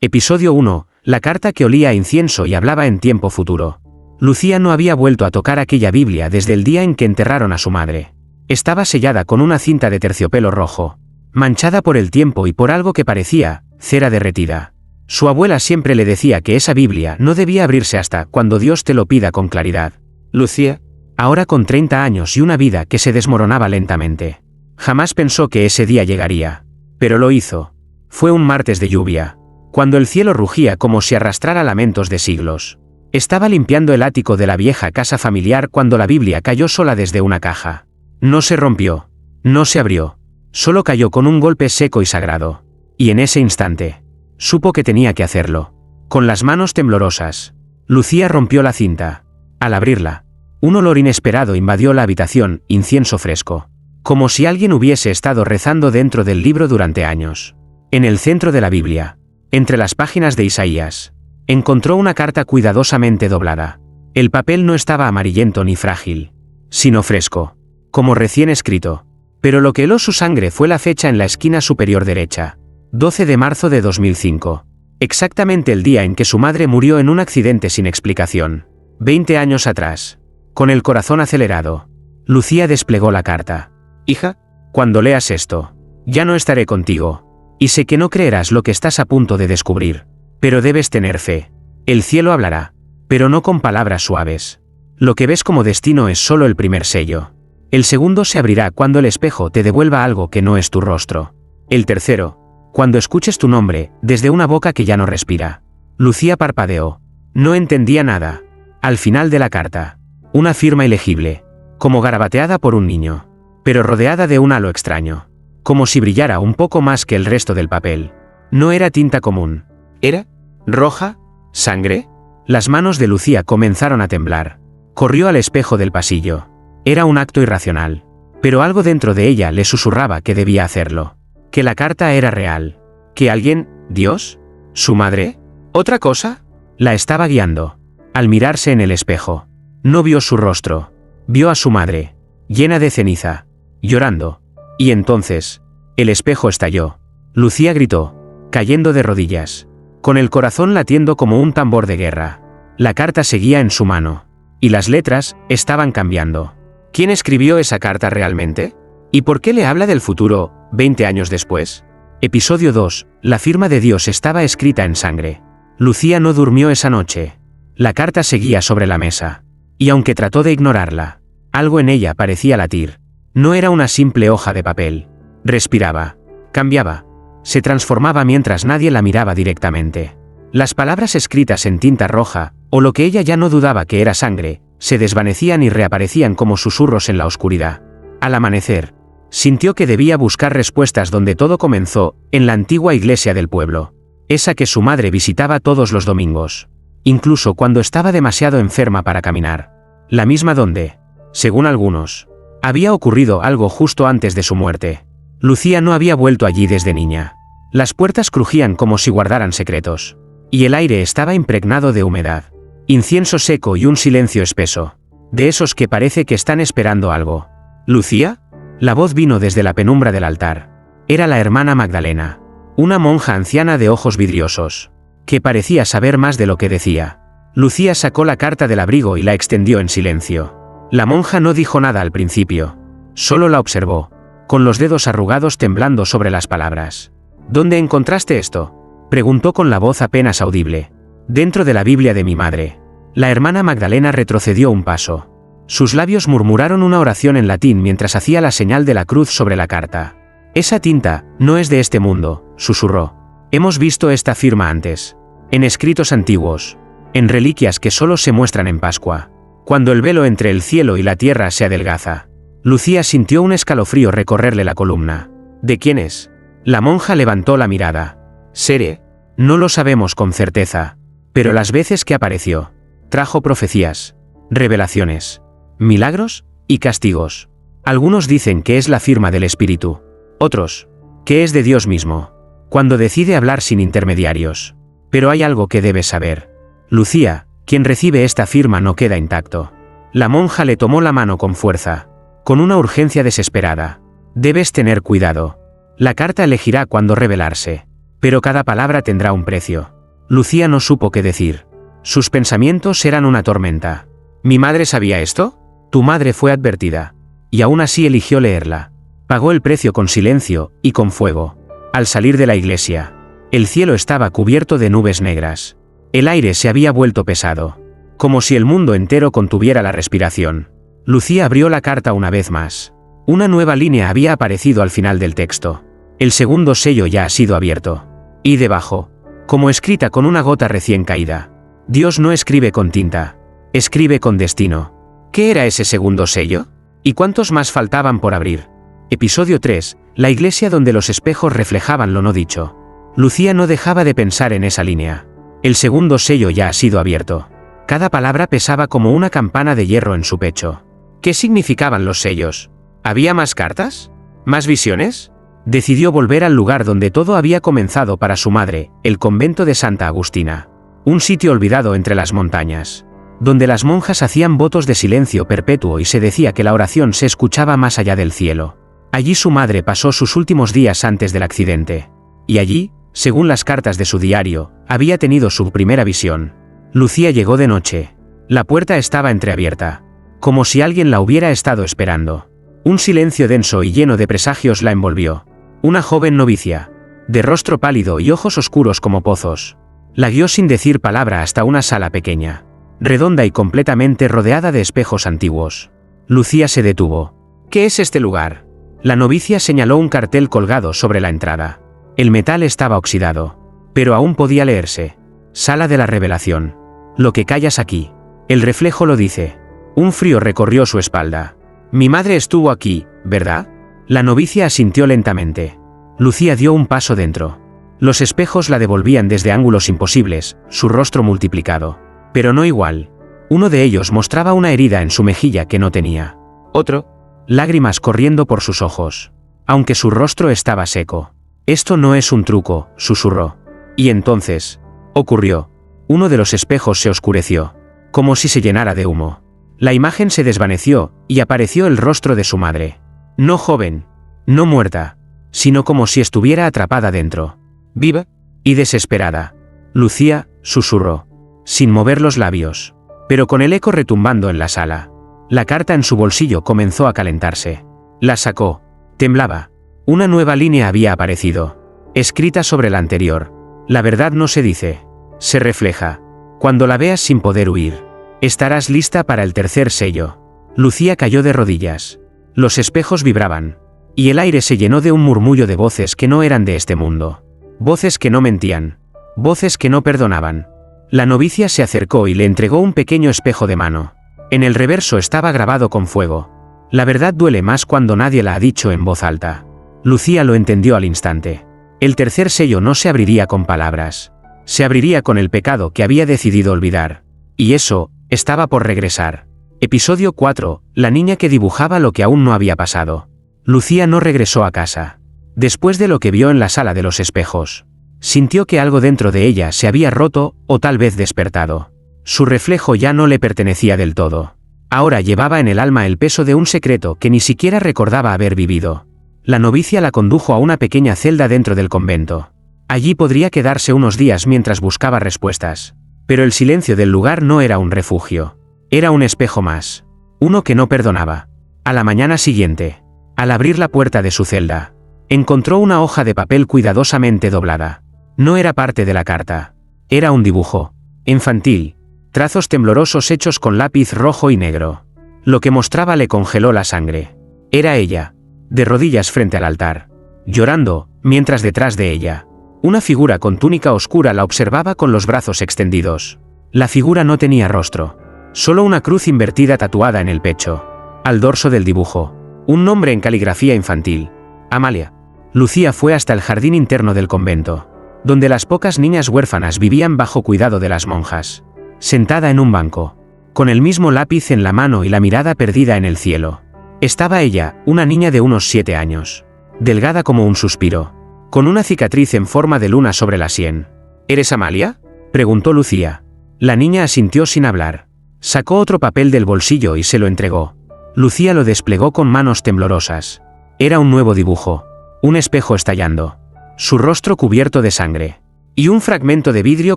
Episodio 1. La carta que olía a incienso y hablaba en tiempo futuro. Lucía no había vuelto a tocar aquella Biblia desde el día en que enterraron a su madre. Estaba sellada con una cinta de terciopelo rojo, manchada por el tiempo y por algo que parecía cera derretida. Su abuela siempre le decía que esa Biblia no debía abrirse hasta cuando Dios te lo pida con claridad. Lucía, ahora con 30 años y una vida que se desmoronaba lentamente, jamás pensó que ese día llegaría. Pero lo hizo. Fue un martes de lluvia, cuando el cielo rugía como si arrastrara lamentos de siglos. Estaba limpiando el ático de la vieja casa familiar cuando la Biblia cayó sola desde una caja. No se rompió, no se abrió, solo cayó con un golpe seco y sagrado. Y en ese instante, supo que tenía que hacerlo. Con las manos temblorosas, Lucía rompió la cinta. Al abrirla, un olor inesperado invadió la habitación, incienso fresco, como si alguien hubiese estado rezando dentro del libro durante años. En el centro de la Biblia, entre las páginas de Isaías, encontró una carta cuidadosamente doblada. El papel no estaba amarillento ni frágil, sino fresco, como recién escrito. Pero lo que heló su sangre fue la fecha en la esquina superior derecha. 12 de marzo de 2005. Exactamente el día en que su madre murió en un accidente sin explicación. 20 años atrás. Con el corazón acelerado, Lucía desplegó la carta. Hija, cuando leas esto, ya no estaré contigo. Y sé que no creerás lo que estás a punto de descubrir. Pero debes tener fe. El cielo hablará, pero no con palabras suaves. Lo que ves como destino es solo el primer sello. El segundo se abrirá cuando el espejo te devuelva algo que no es tu rostro. El tercero, cuando escuches tu nombre, desde una boca que ya no respira. Lucía parpadeó. No entendía nada. Al final de la carta, una firma ilegible, como garabateada por un niño, pero rodeada de un halo extraño, como si brillara un poco más que el resto del papel. No era tinta común. ¿Era roja? ¿Sangre? Las manos de Lucía comenzaron a temblar. Corrió al espejo del pasillo. Era un acto irracional, pero algo dentro de ella le susurraba que debía hacerlo. Que la carta era real. Que alguien, Dios, su madre, ¿otra cosa? La estaba guiando. Al mirarse en el espejo, no vio su rostro. Vio a su madre, llena de ceniza, llorando. Y entonces, el espejo estalló. Lucía gritó, cayendo de rodillas, con el corazón latiendo como un tambor de guerra. La carta seguía en su mano, y las letras estaban cambiando. ¿Quién escribió esa carta realmente? ¿Y por qué le habla del futuro, 20 años después? Episodio 2. La firma de Dios estaba escrita en sangre. Lucía no durmió esa noche. La carta seguía sobre la mesa. Y aunque trató de ignorarla, algo en ella parecía latir. No era una simple hoja de papel. Respiraba. Cambiaba. Se transformaba mientras nadie la miraba directamente. Las palabras escritas en tinta roja, o lo que ella ya no dudaba que era sangre, se desvanecían y reaparecían como susurros en la oscuridad. Al amanecer, sintió que debía buscar respuestas donde todo comenzó, en la antigua iglesia del pueblo. Esa que su madre visitaba todos los domingos. Incluso cuando estaba demasiado enferma para caminar. La misma donde, según algunos, había ocurrido algo justo antes de su muerte. Lucía no había vuelto allí desde niña. Las puertas crujían como si guardaran secretos. Y el aire estaba impregnado de humedad, incienso seco y un silencio espeso. De esos que parece que están esperando algo. ¿Lucía? La voz vino desde la penumbra del altar. Era la hermana Magdalena, una monja anciana de ojos vidriosos, que parecía saber más de lo que decía. Lucía sacó la carta del abrigo y la extendió en silencio. La monja no dijo nada al principio. Solo la observó, con los dedos arrugados temblando sobre las palabras. ¿Dónde encontraste esto?, preguntó con la voz apenas audible. Dentro de la Biblia de mi madre. La hermana Magdalena retrocedió un paso. Sus labios murmuraron una oración en latín mientras hacía la señal de la cruz sobre la carta. Esa tinta no es de este mundo, susurró. Hemos visto esta firma antes. En escritos antiguos. En reliquias que solo se muestran en Pascua. Cuando el velo entre el cielo y la tierra se adelgaza. Lucía sintió un escalofrío recorrerle la columna. ¿De quién es? La monja levantó la mirada. ¿Sere? No lo sabemos con certeza. Pero las veces que apareció, trajo profecías, revelaciones, milagros y castigos. Algunos dicen que es la firma del Espíritu. Otros, que es de Dios mismo, cuando decide hablar sin intermediarios. Pero hay algo que debes saber. Lucía, quien recibe esta firma no queda intacto. La monja le tomó la mano con fuerza, con una urgencia desesperada. Debes tener cuidado. La carta elegirá cuándo revelarse. Pero cada palabra tendrá un precio. Lucía no supo qué decir. Sus pensamientos eran una tormenta. ¿Mi madre sabía esto? Tu madre fue advertida. Y aún así eligió leerla. Pagó el precio con silencio y con fuego. Al salir de la iglesia, el cielo estaba cubierto de nubes negras. El aire se había vuelto pesado. Como si el mundo entero contuviera la respiración. Lucía abrió la carta una vez más. Una nueva línea había aparecido al final del texto. El segundo sello ya ha sido abierto. Y debajo, como escrita con una gota recién caída: Dios no escribe con tinta, escribe con destino. ¿Qué era ese segundo sello? ¿Y cuántos más faltaban por abrir? Episodio 3, la iglesia donde los espejos reflejaban lo no dicho. Lucía no dejaba de pensar en esa línea. El segundo sello ya ha sido abierto. Cada palabra pesaba como una campana de hierro en su pecho. ¿Qué significaban los sellos? ¿Había más cartas? ¿Más visiones? Decidió volver al lugar donde todo había comenzado para su madre, el convento de Santa Agustina. Un sitio olvidado entre las montañas, donde las monjas hacían votos de silencio perpetuo y se decía que la oración se escuchaba más allá del cielo. Allí su madre pasó sus últimos días antes del accidente. Y allí, según las cartas de su diario, había tenido su primera visión. Lucía llegó de noche. La puerta estaba entreabierta, como si alguien la hubiera estado esperando. Un silencio denso y lleno de presagios la envolvió. Una joven novicia, de rostro pálido y ojos oscuros como pozos, la guió sin decir palabra hasta una sala pequeña, redonda y completamente rodeada de espejos antiguos. Lucía se detuvo. ¿Qué es este lugar? La novicia señaló un cartel colgado sobre la entrada. El metal estaba oxidado, pero aún podía leerse: Sala de la Revelación. Lo que callas aquí. El reflejo lo dice. Un frío recorrió su espalda. Mi madre estuvo aquí, ¿verdad? La novicia asintió lentamente. Lucía dio un paso dentro. Los espejos la devolvían desde ángulos imposibles, su rostro multiplicado. Pero no igual. Uno de ellos mostraba una herida en su mejilla que no tenía. Otro, lágrimas corriendo por sus ojos. Aunque su rostro estaba seco. Esto no es un truco, susurró. Y entonces, ocurrió. Uno de los espejos se oscureció, como si se llenara de humo. La imagen se desvaneció, y apareció el rostro de su madre. No joven, no muerta, sino como si estuviera atrapada dentro. Viva y desesperada. Lucía, susurró, sin mover los labios, pero con el eco retumbando en la sala. La carta en su bolsillo comenzó a calentarse. La sacó. Temblaba. Una nueva línea había aparecido, escrita sobre la anterior. La verdad no se dice, se refleja. Cuando la veas sin poder huir, estarás lista para el tercer sello. Lucía cayó de rodillas. Los espejos vibraban, y el aire se llenó de un murmullo de voces que no eran de este mundo. Voces que no mentían. Voces que no perdonaban. La novicia se acercó y le entregó un pequeño espejo de mano. En el reverso estaba grabado con fuego: La verdad duele más cuando nadie la ha dicho en voz alta. Lucía lo entendió al instante. El tercer sello no se abriría con palabras. Se abriría con el pecado que había decidido olvidar. Y eso, estaba por regresar. Episodio 4, la niña que dibujaba lo que aún no había pasado. Lucía no regresó a casa. Después de lo que vio en la sala de los espejos, sintió que algo dentro de ella se había roto, o tal vez despertado. Su reflejo ya no le pertenecía del todo. Ahora llevaba en el alma el peso de un secreto que ni siquiera recordaba haber vivido. La novicia la condujo a una pequeña celda dentro del convento. Allí podría quedarse unos días mientras buscaba respuestas. Pero el silencio del lugar no era un refugio. Era un espejo más. Uno que no perdonaba. A la mañana siguiente, al abrir la puerta de su celda, encontró una hoja de papel cuidadosamente doblada. No era parte de la carta. Era un dibujo infantil. Trazos temblorosos hechos con lápiz rojo y negro. Lo que mostraba le congeló la sangre. Era ella, de rodillas frente al altar, llorando, mientras detrás de ella, una figura con túnica oscura la observaba con los brazos extendidos. La figura no tenía rostro. Solo una cruz invertida tatuada en el pecho. Al dorso del dibujo, un nombre en caligrafía infantil: Amalia. Lucía fue hasta el jardín interno del convento, donde las pocas niñas huérfanas vivían bajo cuidado de las monjas. Sentada en un banco, con el mismo lápiz en la mano y la mirada perdida en el cielo, estaba ella, una niña de unos 7 años, delgada como un suspiro, con una cicatriz en forma de luna sobre la sien. ¿Eres Amalia?, preguntó Lucía. La niña asintió sin hablar. Sacó otro papel del bolsillo y se lo entregó. Lucía lo desplegó con manos temblorosas. Era un nuevo dibujo. Un espejo estallando. su rostro cubierto de sangre. Y un fragmento de vidrio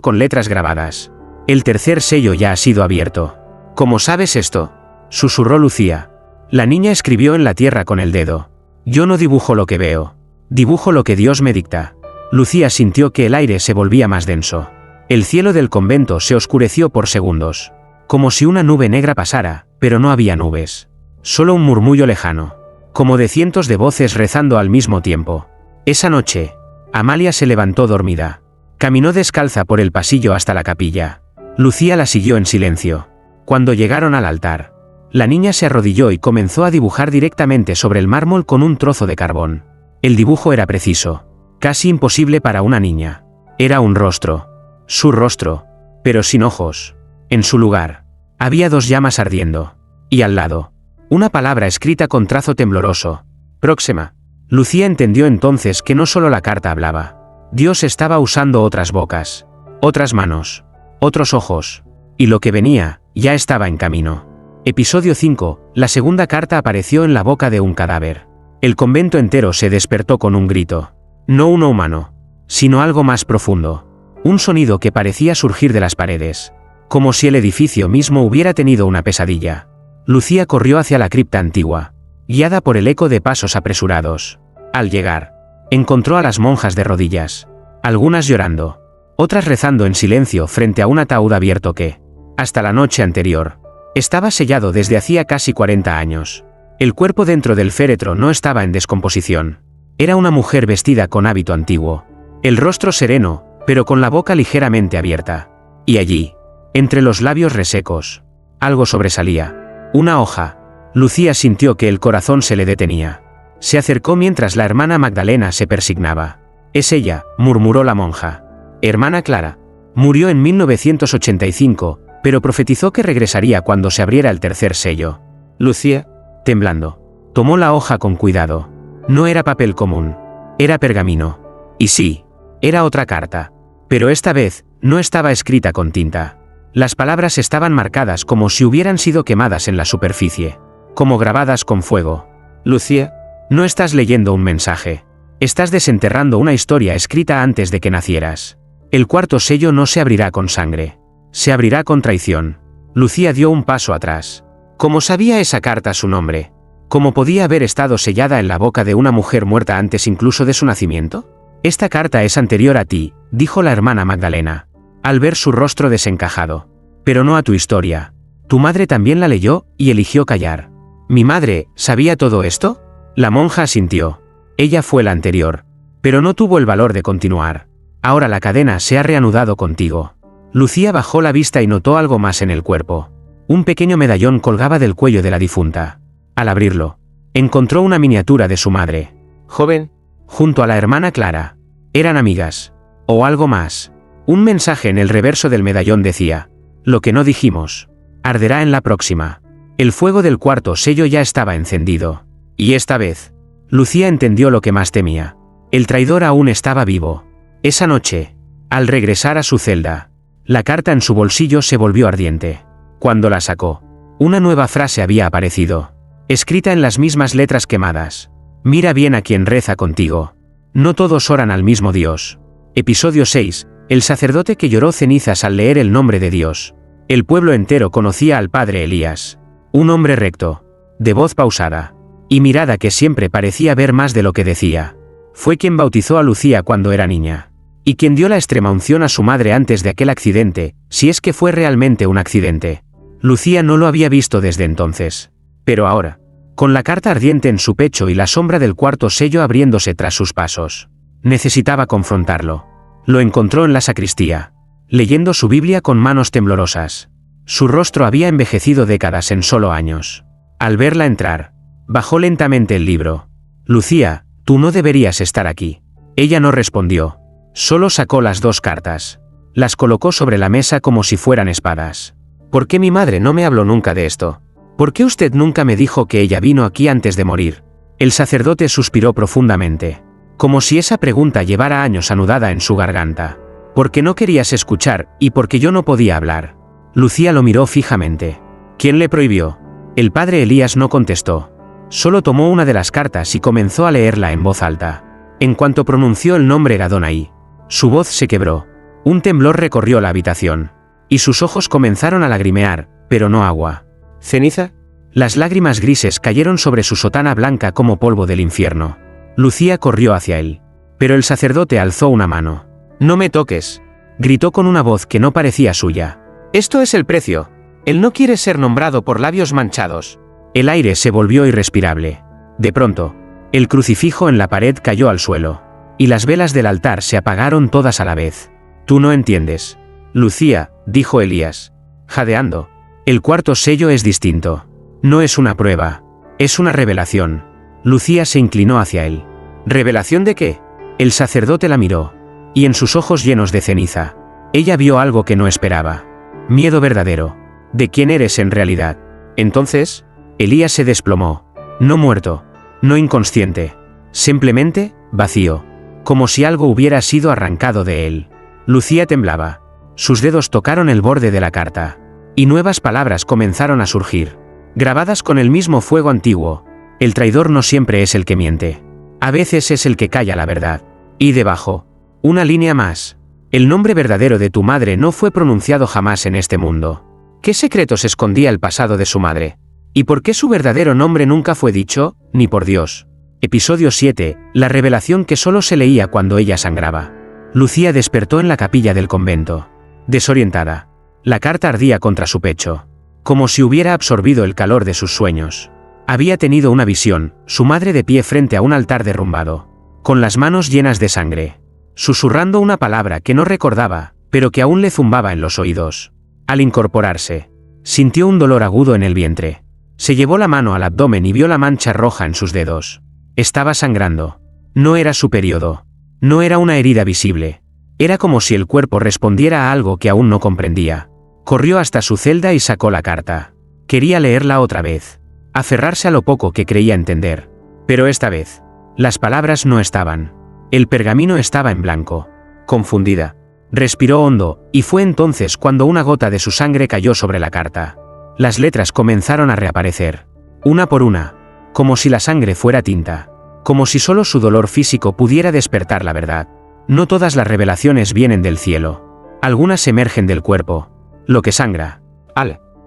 con letras grabadas. El tercer sello ya ha sido abierto. ¿Cómo sabes esto?, susurró Lucía. La niña escribió en la tierra con el dedo. Yo no dibujo lo que veo. Dibujo lo que Dios me dicta. Lucía sintió que el aire se volvía más denso. El cielo del convento se oscureció por segundos. Como si una nube negra pasara, pero no había nubes. Solo un murmullo lejano. Como de cientos de voces rezando al mismo tiempo. Esa noche, Amalia se levantó dormida. Caminó descalza por el pasillo hasta la capilla. Lucía la siguió en silencio. Cuando llegaron al altar, la niña se arrodilló y comenzó a dibujar directamente sobre el mármol con un trozo de carbón. El dibujo era preciso, casi imposible para una niña. Era un rostro. Su rostro, pero sin ojos. En su lugar, había dos llamas ardiendo. Y al lado, una palabra escrita con trazo tembloroso. Próxima. Lucía entendió entonces que no solo la carta hablaba. Dios estaba usando otras bocas, otras manos, otros ojos. Y lo que venía, ya estaba en camino. Episodio 5. La segunda carta apareció en la boca de un cadáver. El convento entero se despertó con un grito. No uno humano, sino algo más profundo. Un sonido que parecía surgir de las paredes. Como si el edificio mismo hubiera tenido una pesadilla. Lucía corrió hacia la cripta antigua, guiada por el eco de pasos apresurados. Al llegar, encontró a las monjas de rodillas. Algunas llorando, otras rezando en silencio frente a un ataúd abierto que, hasta la noche anterior, estaba sellado desde hacía casi 40 años. El cuerpo dentro del féretro no estaba en descomposición. Era una mujer vestida con hábito antiguo. El rostro sereno, pero con la boca ligeramente abierta. Y allí, entre los labios resecos, algo sobresalía. Una hoja. Lucía sintió que el corazón se le detenía. Se acercó mientras la hermana Magdalena se persignaba. «Es ella», murmuró la monja. «Hermana Clara. Murió en 1985, pero profetizó que regresaría cuando se abriera el tercer sello». Lucía, temblando, tomó la hoja con cuidado. No era papel común. Era pergamino. Y sí, era otra carta. Pero esta vez, no estaba escrita con tinta. Las palabras estaban marcadas como si hubieran sido quemadas en la superficie. Como grabadas con fuego. «Lucía, no estás leyendo un mensaje. Estás desenterrando una historia escrita antes de que nacieras. El cuarto sello no se abrirá con sangre. Se abrirá con traición». Lucía dio un paso atrás. ¿Cómo sabía esa carta su nombre? ¿Cómo podía haber estado sellada en la boca de una mujer muerta antes incluso de su nacimiento? «Esta carta es anterior a ti», dijo la hermana Magdalena, al ver su rostro desencajado. «Pero no a tu historia. Tu madre también la leyó y eligió callar». «¿Mi madre sabía todo esto?». La monja asintió. Ella fue la anterior, pero no tuvo el valor de continuar. «Ahora la cadena se ha reanudado contigo». Lucía bajó la vista y notó algo más en el cuerpo. Un pequeño medallón colgaba del cuello de la difunta. Al abrirlo, encontró una miniatura de su madre, joven, junto a la hermana Clara. Eran amigas. O algo más. Un mensaje en el reverso del medallón decía: «Lo que no dijimos arderá en la próxima». El fuego del cuarto sello ya estaba encendido. Y esta vez, Lucía entendió lo que más temía. El traidor aún estaba vivo. Esa noche, al regresar a su celda, la carta en su bolsillo se volvió ardiente. Cuando la sacó, una nueva frase había aparecido, escrita en las mismas letras quemadas. «Mira bien a quien reza contigo. No todos oran al mismo Dios». Episodio 6. El sacerdote que lloró cenizas al leer el nombre de Dios. El pueblo entero conocía al padre Elías. Un hombre recto, de voz pausada, y mirada que siempre parecía ver más de lo que decía. Fue quien bautizó a Lucía cuando era niña. Y quien dio la extremaunción a su madre antes de aquel accidente, si es que fue realmente un accidente. Lucía no lo había visto desde entonces. Pero ahora, con la carta ardiente en su pecho y la sombra del cuarto sello abriéndose tras sus pasos, necesitaba confrontarlo. Lo encontró en la sacristía, leyendo su Biblia con manos temblorosas. Su rostro había envejecido décadas en solo años. Al verla entrar, bajó lentamente el libro. «Lucía, tú no deberías estar aquí». Ella no respondió. Solo sacó las dos cartas. Las colocó sobre la mesa como si fueran espadas. «¿Por qué mi madre no me habló nunca de esto? ¿Por qué usted nunca me dijo que ella vino aquí antes de morir?». El sacerdote suspiró profundamente, como si esa pregunta llevara años anudada en su garganta. «Porque no querías escuchar, y porque yo no podía hablar». Lucía lo miró fijamente. «¿Quién le prohibió?». El padre Elías no contestó. Solo tomó una de las cartas y comenzó a leerla en voz alta. En cuanto pronunció el nombre Adonai, su voz se quebró. Un temblor recorrió la habitación. Y sus ojos comenzaron a lagrimear, pero no agua. ¿Ceniza? Las lágrimas grises cayeron sobre su sotana blanca como polvo del infierno. Lucía corrió hacia él. Pero el sacerdote alzó una mano. «No me toques», gritó con una voz que no parecía suya. «Esto es el precio. Él no quiere ser nombrado por labios manchados». El aire se volvió irrespirable. De pronto, el crucifijo en la pared cayó al suelo. Y las velas del altar se apagaron todas a la vez. «Tú no entiendes». «Lucía», dijo Elías, jadeando. «El cuarto sello es distinto. No es una prueba. Es una revelación». Lucía se inclinó hacia él. ¿Revelación de qué? El sacerdote la miró. Y en sus ojos llenos de ceniza, ella vio algo que no esperaba. Miedo verdadero. ¿De quién eres en realidad? Entonces, Elías se desplomó. No muerto. No inconsciente. Simplemente, vacío. Como si algo hubiera sido arrancado de él. Lucía temblaba. Sus dedos tocaron el borde de la carta. Y nuevas palabras comenzaron a surgir. Grabadas con el mismo fuego antiguo. El traidor no siempre es el que miente. A veces es el que calla la verdad. Y debajo, una línea más. El nombre verdadero de tu madre no fue pronunciado jamás en este mundo. ¿Qué secretos escondía el pasado de su madre? ¿Y por qué su verdadero nombre nunca fue dicho, ni por Dios? Episodio 7. La revelación que solo se leía cuando ella sangraba. Lucía despertó en la capilla del convento. Desorientada. La carta ardía contra su pecho. Como si hubiera absorbido el calor de sus sueños. Había tenido una visión, su madre de pie frente a un altar derrumbado. Con las manos llenas de sangre. Susurrando una palabra que no recordaba, pero que aún le zumbaba en los oídos. Al incorporarse, sintió un dolor agudo en el vientre. Se llevó la mano al abdomen y vio la mancha roja en sus dedos. Estaba sangrando. No era su periodo. No era una herida visible. Era como si el cuerpo respondiera a algo que aún no comprendía. Corrió hasta su celda y sacó la carta. Quería leerla otra vez. Aferrarse a lo poco que creía entender. Pero esta vez, las palabras no estaban. El pergamino estaba en blanco. Confundida, respiró hondo, y fue entonces cuando una gota de su sangre cayó sobre la carta. Las letras comenzaron a reaparecer. Una por una. Como si la sangre fuera tinta. Como si solo su dolor físico pudiera despertar la verdad. No todas las revelaciones vienen del cielo. Algunas emergen del cuerpo. Lo que sangra.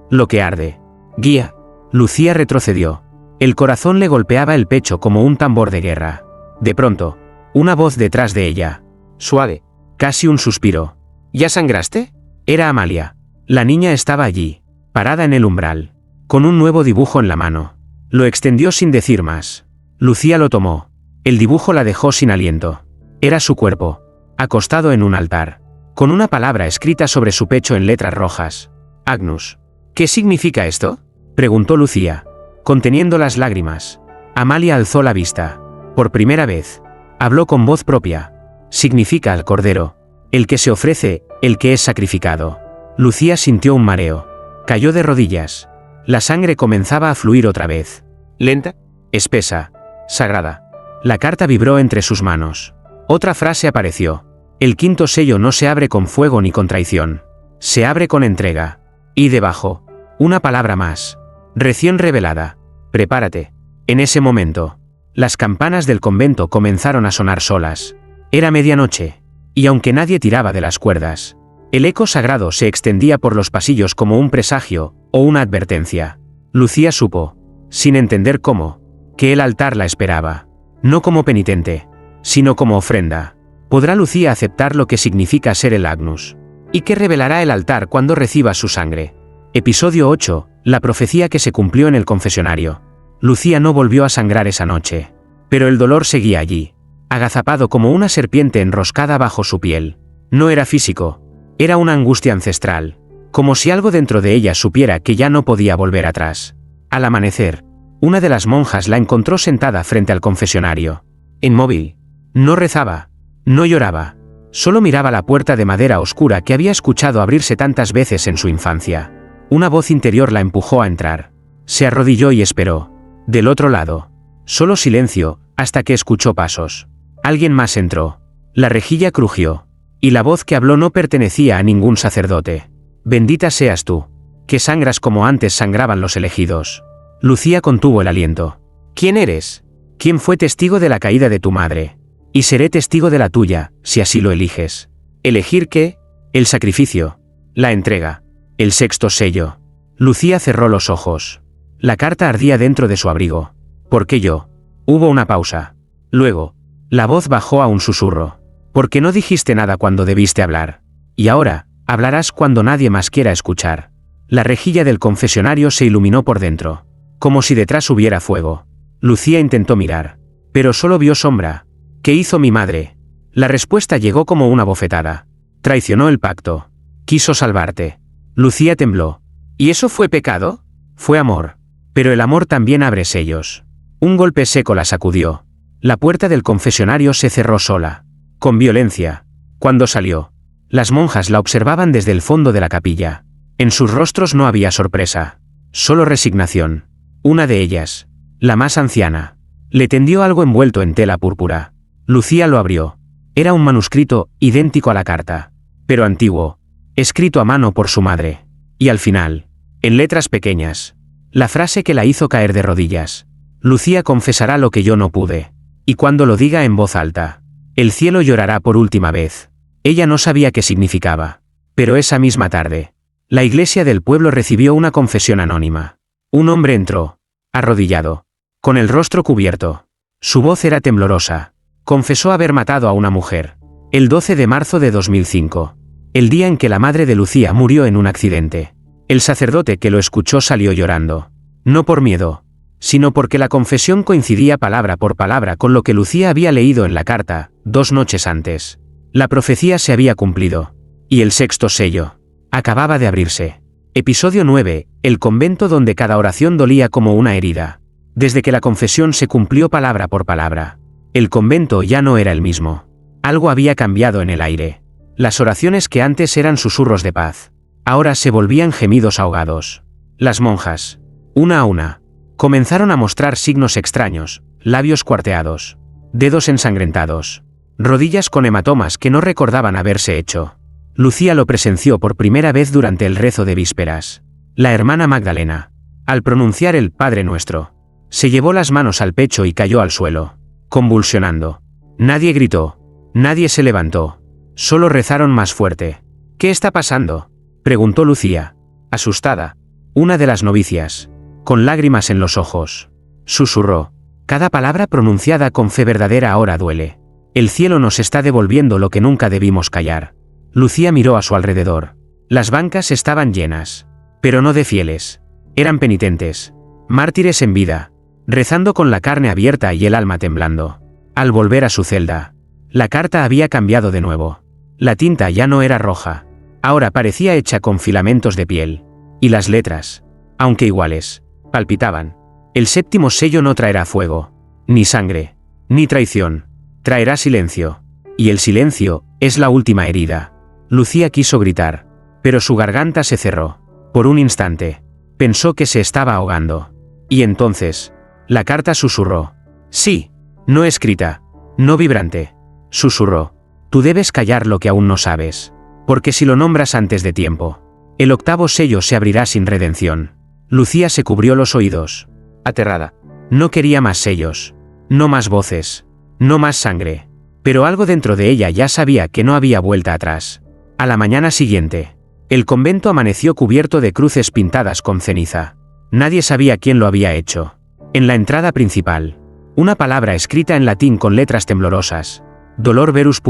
Lo que arde. Guía. Lucía retrocedió. El corazón le golpeaba el pecho como un tambor de guerra. De pronto, una voz detrás de ella. Suave. Casi un suspiro. ¿Ya sangraste? Era Amalia. La niña estaba allí, parada en el umbral, con un nuevo dibujo en la mano. Lo extendió sin decir más. Lucía lo tomó. El dibujo la dejó sin aliento. Era su cuerpo, acostado en un altar, con una palabra escrita sobre su pecho en letras rojas. Agnus. ¿Qué significa esto? Preguntó Lucía, conteniendo las lágrimas. Amalia alzó la vista. Por primera vez, habló con voz propia. Significa al cordero, el que se ofrece, el que es sacrificado. Lucía sintió un mareo. Cayó de rodillas. La sangre comenzaba a fluir otra vez. Lenta, espesa, sagrada. La carta vibró entre sus manos. Otra frase apareció. El quinto sello no se abre con fuego ni con traición. Se abre con entrega. Y debajo, una palabra más. Recién revelada. Prepárate. En ese momento, las campanas del convento comenzaron a sonar solas. Era medianoche. Y aunque nadie tiraba de las cuerdas, el eco sagrado se extendía por los pasillos como un presagio, o una advertencia. Lucía supo, sin entender cómo, que el altar la esperaba. No como penitente, sino como ofrenda. ¿Podrá Lucía aceptar lo que significa ser el Agnus? ¿Y qué revelará el altar cuando reciba su sangre? Episodio 8. La profecía que se cumplió en el confesionario. Lucía no volvió a sangrar esa noche. Pero el dolor seguía allí, agazapado como una serpiente enroscada bajo su piel. No era físico. Era una angustia ancestral. Como si algo dentro de ella supiera que ya no podía volver atrás. Al amanecer, una de las monjas la encontró sentada frente al confesionario. Inmóvil. No rezaba. No lloraba. Solo miraba la puerta de madera oscura que había escuchado abrirse tantas veces en su infancia. Una voz interior la empujó a entrar. Se arrodilló y esperó. Del otro lado, solo silencio, hasta que escuchó pasos. Alguien más entró. La rejilla crujió. Y la voz que habló no pertenecía a ningún sacerdote. Bendita seas tú, que sangras como antes sangraban los elegidos. Lucía contuvo el aliento. ¿Quién eres? ¿Quién fue testigo de la caída de tu madre? Y seré testigo de la tuya, si así lo eliges. ¿Elegir qué? El sacrificio. La entrega. El sexto sello. Lucía cerró los ojos. La carta ardía dentro de su abrigo. ¿Por qué yo? Hubo una pausa. Luego, la voz bajó a un susurro. Porque no dijiste nada cuando debiste hablar. Y ahora, hablarás cuando nadie más quiera escuchar. La rejilla del confesionario se iluminó por dentro. Como si detrás hubiera fuego. Lucía intentó mirar. Pero solo vio sombra. ¿Qué hizo mi madre? La respuesta llegó como una bofetada. Traicionó el pacto. Quiso salvarte. Lucía tembló. ¿Y eso fue pecado? Fue amor. Pero el amor también abre sellos. Un golpe seco la sacudió. La puerta del confesionario se cerró sola. Con violencia. Cuando salió, las monjas la observaban desde el fondo de la capilla. En sus rostros no había sorpresa. Solo resignación. Una de ellas, la más anciana, le tendió algo envuelto en tela púrpura. Lucía lo abrió. Era un manuscrito, idéntico a la carta, pero antiguo, escrito a mano por su madre. Y al final, en letras pequeñas, la frase que la hizo caer de rodillas. Lucía confesará lo que yo no pude. Y cuando lo diga en voz alta, el cielo llorará por última vez. Ella no sabía qué significaba. Pero esa misma tarde, la iglesia del pueblo recibió una confesión anónima. Un hombre entró, arrodillado, con el rostro cubierto. Su voz era temblorosa. Confesó haber matado a una mujer. El 12 de marzo de 2005. El día en que la madre de Lucía murió en un accidente. El sacerdote que lo escuchó salió llorando. No por miedo, sino porque la confesión coincidía palabra por palabra con lo que Lucía había leído en la carta, 2 noches antes. La profecía se había cumplido. Y el sexto sello acababa de abrirse. Episodio 9. El convento donde cada oración dolía como una herida. Desde que la confesión se cumplió palabra por palabra, el convento ya no era el mismo. Algo había cambiado en el aire. Las oraciones que antes eran susurros de paz, ahora se volvían gemidos ahogados. Las monjas, una a una, comenzaron a mostrar signos extraños, labios cuarteados, dedos ensangrentados, rodillas con hematomas que no recordaban haberse hecho. Lucía lo presenció por primera vez durante el rezo de vísperas. La hermana Magdalena, al pronunciar el Padre Nuestro, se llevó las manos al pecho y cayó al suelo, convulsionando. Nadie gritó, nadie se levantó, solo rezaron más fuerte. ¿Qué está pasando?, preguntó Lucía, asustada. Una de las novicias, con lágrimas en los ojos, susurró. Cada palabra pronunciada con fe verdadera ahora duele. El cielo nos está devolviendo lo que nunca debimos callar. Lucía miró a su alrededor. Las bancas estaban llenas, pero no de fieles. Eran penitentes, mártires en vida, rezando con la carne abierta y el alma temblando. Al volver a su celda, la carta había cambiado de nuevo. La tinta ya no era roja, ahora parecía hecha con filamentos de piel. Y las letras, aunque iguales, palpitaban. El séptimo sello no traerá fuego, ni sangre, ni traición. Traerá silencio. Y el silencio es la última herida. Lucía quiso gritar, pero su garganta se cerró. Por un instante, pensó que se estaba ahogando. Y entonces, la carta susurró. Sí, no escrita, no vibrante. Susurró. Tú debes callar lo que aún no sabes. Porque si lo nombras antes de tiempo, el octavo sello se abrirá sin redención. Lucía se cubrió los oídos, aterrada. No quería más sellos, no más voces, no más sangre. Pero algo dentro de ella ya sabía que no había vuelta atrás. A la mañana siguiente, el convento amaneció cubierto de cruces pintadas con ceniza. Nadie sabía quién lo había hecho. En la entrada principal, una palabra escrita en latín con letras temblorosas. Dolor verus.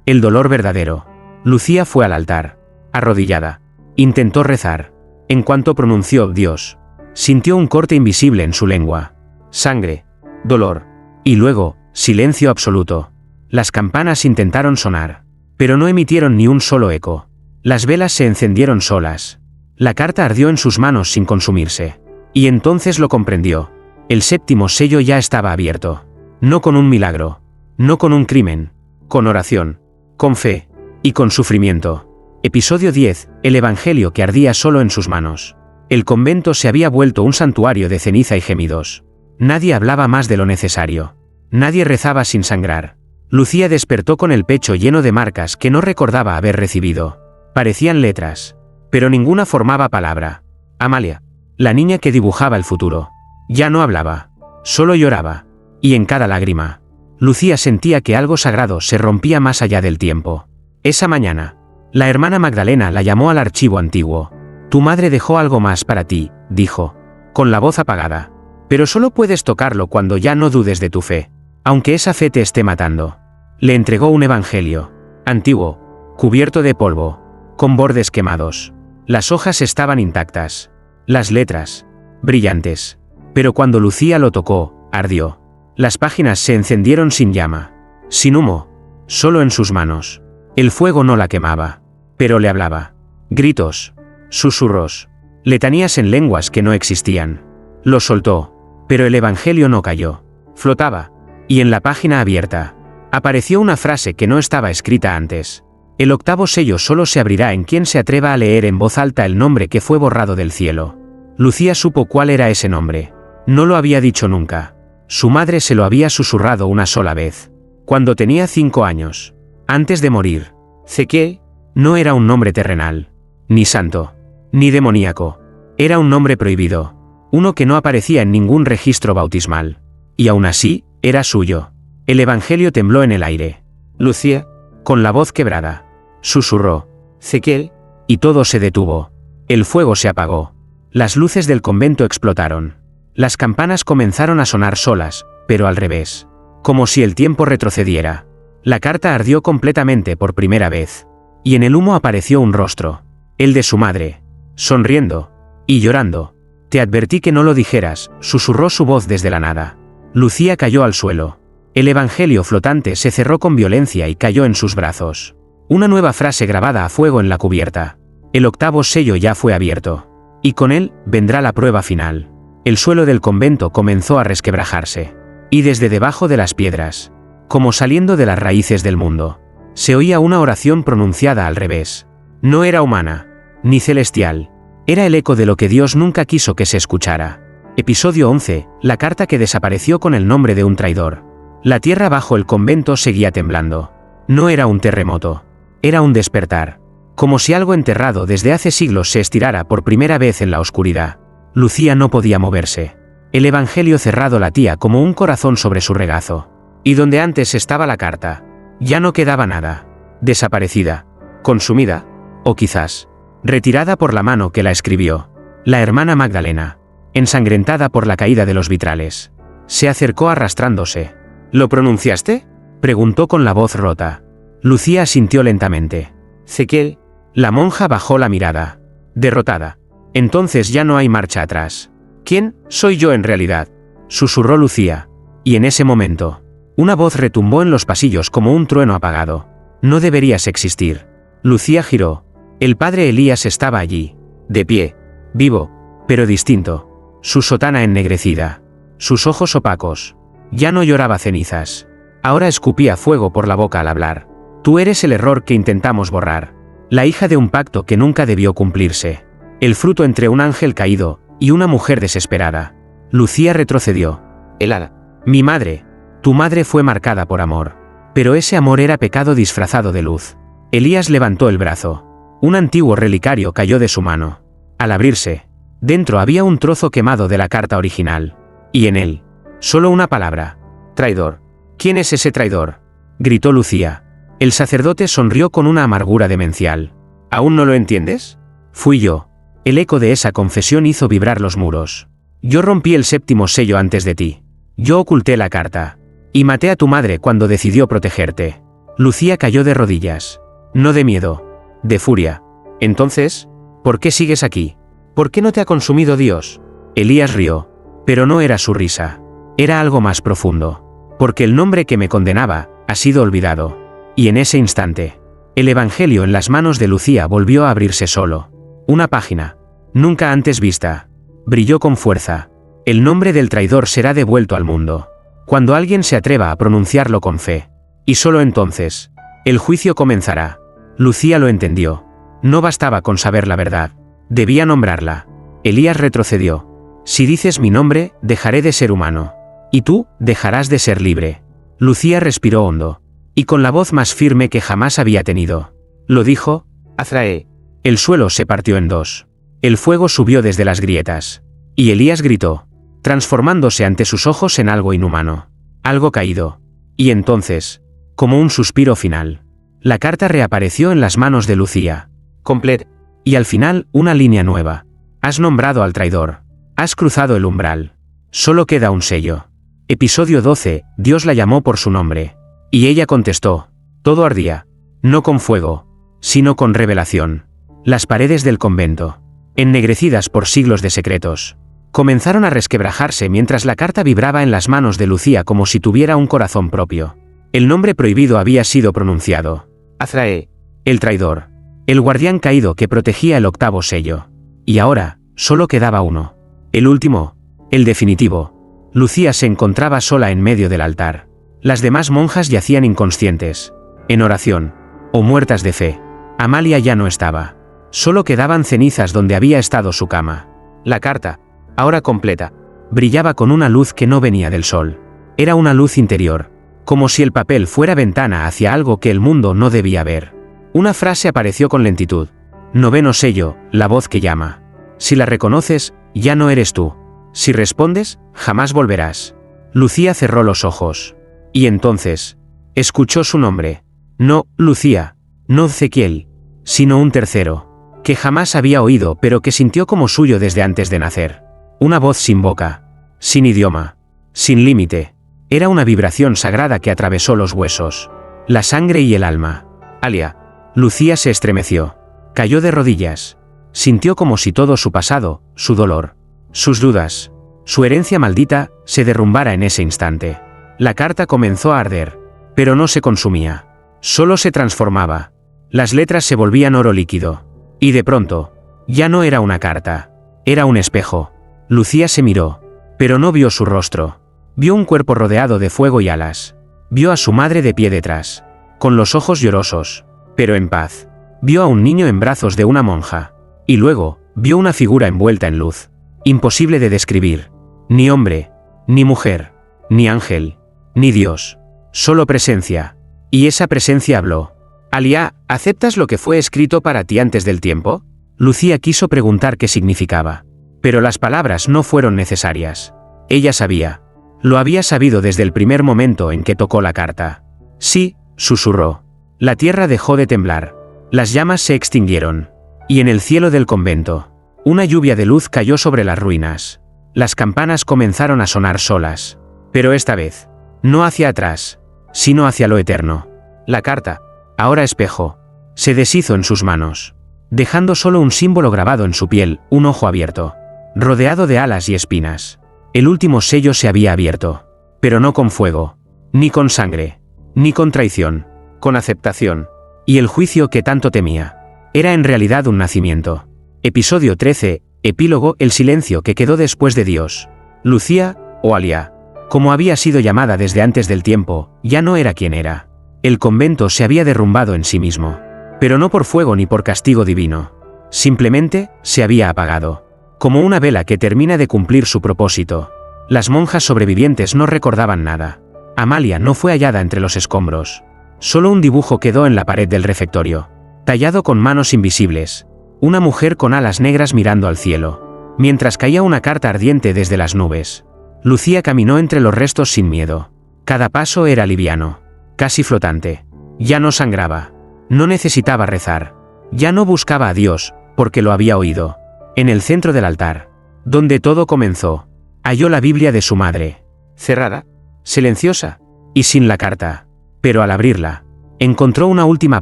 El dolor verdadero. Lucía fue al altar, arrodillada. Intentó rezar. En cuanto pronunció Dios, sintió un corte invisible en su lengua. Sangre, dolor, y luego, silencio absoluto. Las campanas intentaron sonar, pero no emitieron ni un solo eco. Las velas se encendieron solas. La carta ardió en sus manos sin consumirse. Y entonces lo comprendió. El séptimo sello ya estaba abierto. No con un milagro, no con un crimen, con oración, con fe, y con sufrimiento. Episodio 10. El evangelio que ardía solo en sus manos. El convento se había vuelto un santuario de ceniza y gemidos. Nadie hablaba más de lo necesario. Nadie rezaba sin sangrar. Lucía despertó con el pecho lleno de marcas que no recordaba haber recibido. Parecían letras, pero ninguna formaba palabra. Amalia, la niña que dibujaba el futuro, ya no hablaba, solo lloraba. Y en cada lágrima, Lucía sentía que algo sagrado se rompía más allá del tiempo. Esa mañana, la hermana Magdalena la llamó al archivo antiguo. Tu madre dejó algo más para ti, dijo, con la voz apagada. Pero solo puedes tocarlo cuando ya no dudes de tu fe, aunque esa fe te esté matando. Le entregó un evangelio, antiguo, cubierto de polvo, con bordes quemados. Las hojas estaban intactas, las letras, brillantes. Pero cuando Lucía lo tocó, ardió. Las páginas se encendieron sin llama, sin humo, solo en sus manos. El fuego no la quemaba, pero le hablaba. Gritos, susurros, letanías en lenguas que no existían. Lo soltó, pero el evangelio no cayó. Flotaba, y en la página abierta, apareció una frase que no estaba escrita antes. El octavo sello solo se abrirá en quien se atreva a leer en voz alta el nombre que fue borrado del cielo. Lucía supo cuál era ese nombre. No lo había dicho nunca. Su madre se lo había susurrado una sola vez. Cuando tenía 5 años. Antes de morir. Ezequiel no era un nombre terrenal, ni santo, ni demoníaco. Era un nombre prohibido. Uno que no aparecía en ningún registro bautismal. Y aún así, era suyo. El evangelio tembló en el aire. Lucía, con la voz quebrada, susurró, Ezequiel, y todo se detuvo. El fuego se apagó. Las luces del convento explotaron. Las campanas comenzaron a sonar solas, pero al revés. Como si el tiempo retrocediera. La carta ardió completamente por primera vez. Y en el humo apareció un rostro. El de su madre. Sonriendo. Y llorando. Te advertí que no lo dijeras, susurró su voz desde la nada. Lucía cayó al suelo. El evangelio flotante se cerró con violencia y cayó en sus brazos. Una nueva frase grabada a fuego en la cubierta. El octavo sello ya fue abierto. Y con él, vendrá la prueba final. El suelo del convento comenzó a resquebrajarse. Y desde debajo de las piedras, como saliendo de las raíces del mundo, se oía una oración pronunciada al revés. No era humana, ni celestial. Era el eco de lo que Dios nunca quiso que se escuchara. Episodio 11, la carta que desapareció con el nombre de un traidor. La tierra bajo el convento seguía temblando. No era un terremoto. Era un despertar. Como si algo enterrado desde hace siglos se estirara por primera vez en la oscuridad. Lucía no podía moverse. El evangelio cerrado latía como un corazón sobre su regazo. Y donde antes estaba la carta, ya no quedaba nada. Desaparecida. Consumida. O quizás, retirada por la mano que la escribió. La hermana Magdalena. Ensangrentada por la caída de los vitrales. Se acercó arrastrándose. ¿Lo pronunciaste?, preguntó con la voz rota. Lucía asintió lentamente. Ezequiel. La monja bajó la mirada. Derrotada. Entonces ya no hay marcha atrás. ¿Quién soy yo en realidad?, susurró Lucía. Y en ese momento, una voz retumbó en los pasillos como un trueno apagado. No deberías existir. Lucía giró. El padre Elías estaba allí, de pie, vivo, pero distinto. Su sotana ennegrecida. Sus ojos opacos. Ya no lloraba cenizas. Ahora escupía fuego por la boca al hablar. Tú eres el error que intentamos borrar. La hija de un pacto que nunca debió cumplirse. El fruto entre un ángel caído y una mujer desesperada. Lucía retrocedió. Helada. Mi madre. Tu madre fue marcada por amor. Pero ese amor era pecado disfrazado de luz. Elías levantó el brazo. Un antiguo relicario cayó de su mano. Al abrirse, dentro había un trozo quemado de la carta original. Y en él, solo una palabra. Traidor. ¿Quién es ese traidor?, gritó Lucía. El sacerdote sonrió con una amargura demencial. ¿Aún no lo entiendes? Fui yo. El eco de esa confesión hizo vibrar los muros. Yo rompí el séptimo sello antes de ti. Yo oculté la carta. Y maté a tu madre cuando decidió protegerte. Lucía cayó de rodillas. No de miedo. De furia. Entonces, ¿por qué sigues aquí? ¿Por qué no te ha consumido Dios? Elías rió. Pero no era su risa. Era algo más profundo. Porque el nombre que me condenaba ha sido olvidado. Y en ese instante, el evangelio en las manos de Lucía volvió a abrirse solo. Una página, nunca antes vista, brilló con fuerza. El nombre del traidor será devuelto al mundo. Cuando alguien se atreva a pronunciarlo con fe. Y solo entonces, el juicio comenzará. Lucía lo entendió. No bastaba con saber la verdad. Debía nombrarla. Elías retrocedió. Si dices mi nombre, dejaré de ser humano. Y tú, dejarás de ser libre. Lucía respiró hondo. Y con la voz más firme que jamás había tenido. Lo dijo, Azrae. El suelo se partió en dos. El fuego subió desde las grietas. Y Elías gritó, transformándose ante sus ojos en algo inhumano. Algo caído. Y entonces, como un suspiro final, la carta reapareció en las manos de Lucía. Completa. Y al final, una línea nueva. Has nombrado al traidor. Has cruzado el umbral. Solo queda un sello. Episodio 12, Dios la llamó por su nombre. Y ella contestó. Todo ardía. No con fuego, sino con revelación. Las paredes del convento, ennegrecidas por siglos de secretos, comenzaron a resquebrajarse mientras la carta vibraba en las manos de Lucía como si tuviera un corazón propio. El nombre prohibido había sido pronunciado. Azrael. El traidor. El guardián caído que protegía el octavo sello. Y ahora, solo quedaba uno. El último. El definitivo. Lucía se encontraba sola en medio del altar. Las demás monjas yacían inconscientes, en oración, o muertas de fe. Amalia ya no estaba. Solo quedaban cenizas donde había estado su cama. La carta, ahora completa, brillaba con una luz que no venía del sol. Era una luz interior, como si el papel fuera ventana hacia algo que el mundo no debía ver. Una frase apareció con lentitud. Noveno sello, la voz que llama. Si la reconoces, ya no eres tú. Si respondes, jamás volverás. Lucía cerró los ojos. Y entonces, escuchó su nombre. No, Lucía, no Ezequiel, sino un tercero, que jamás había oído pero que sintió como suyo desde antes de nacer. Una voz sin boca, sin idioma, sin límite. Era una vibración sagrada que atravesó los huesos, la sangre y el alma. Alia. Lucía se estremeció. Cayó de rodillas. Sintió como si todo su pasado, su dolor, sus dudas, su herencia maldita, se derrumbara en ese instante. La carta comenzó a arder, pero no se consumía. Solo se transformaba. Las letras se volvían oro líquido. Y de pronto, ya no era una carta. Era un espejo. Lucía se miró, pero no vio su rostro. Vio un cuerpo rodeado de fuego y alas. Vio a su madre de pie detrás, con los ojos llorosos, pero en paz. Vio a un niño en brazos de una monja. Y luego, vio una figura envuelta en luz. Imposible de describir. Ni hombre, ni mujer, ni ángel, ni Dios. Solo presencia. Y esa presencia habló. Alia, ¿aceptas lo que fue escrito para ti antes del tiempo? Lucía quiso preguntar qué significaba. Pero las palabras no fueron necesarias. Ella sabía. Lo había sabido desde el primer momento en que tocó la carta. Sí, susurró. La tierra dejó de temblar. Las llamas se extinguieron. Y en el cielo del convento, una lluvia de luz cayó sobre las ruinas. Las campanas comenzaron a sonar solas. Pero esta vez, no hacia atrás, sino hacia lo eterno. La carta, ahora espejo, se deshizo en sus manos, dejando solo un símbolo grabado en su piel, un ojo abierto, rodeado de alas y espinas. El último sello se había abierto, pero no con fuego, ni con sangre, ni con traición, con aceptación. Y el juicio que tanto temía, era en realidad un nacimiento. Episodio 13, epílogo, el silencio que quedó después de Dios. Lucía, o Alia, como había sido llamada desde antes del tiempo, ya no era quien era. El convento se había derrumbado en sí mismo. Pero no por fuego ni por castigo divino. Simplemente, se había apagado. Como una vela que termina de cumplir su propósito. Las monjas sobrevivientes no recordaban nada. Amalia no fue hallada entre los escombros. Solo un dibujo quedó en la pared del refectorio. Tallado con manos invisibles. Una mujer con alas negras mirando al cielo. Mientras caía una carta ardiente desde las nubes. Lucía caminó entre los restos sin miedo. Cada paso era liviano. Casi flotante. Ya no sangraba. No necesitaba rezar. Ya no buscaba a Dios, porque lo había oído. En el centro del altar, donde todo comenzó, halló la Biblia de su madre. Cerrada, silenciosa, y sin la carta. Pero al abrirla, encontró una última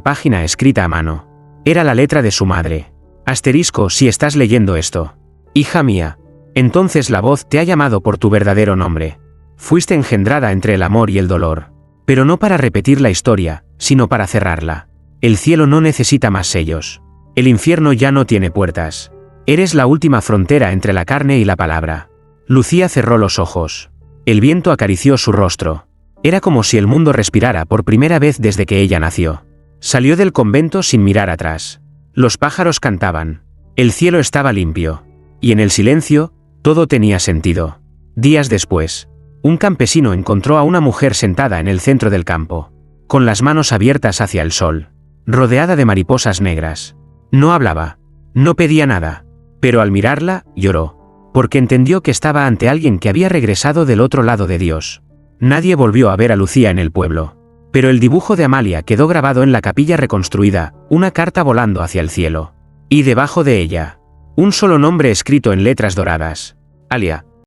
página escrita a mano. Era la letra de su madre. Asterisco si estás leyendo esto. Hija mía. Entonces la voz te ha llamado por tu verdadero nombre. Fuiste engendrada entre el amor y el dolor. Pero no para repetir la historia, sino para cerrarla. El cielo no necesita más sellos. El infierno ya no tiene puertas. Eres la última frontera entre la carne y la palabra. Lucía cerró los ojos. El viento acarició su rostro. Era como si el mundo respirara por primera vez desde que ella nació. Salió del convento sin mirar atrás. Los pájaros cantaban. El cielo estaba limpio. Y en el silencio, todo tenía sentido. Días después, un campesino encontró a una mujer sentada en el centro del campo, con las manos abiertas hacia el sol, rodeada de mariposas negras. No hablaba, no pedía nada, pero al mirarla, lloró, porque entendió que estaba ante alguien que había regresado del otro lado de Dios. Nadie volvió a ver a Lucía en el pueblo. Pero el dibujo de Amalia quedó grabado en la capilla reconstruida, una carta volando hacia el cielo. Y debajo de ella, un solo nombre escrito en letras doradas: Alia.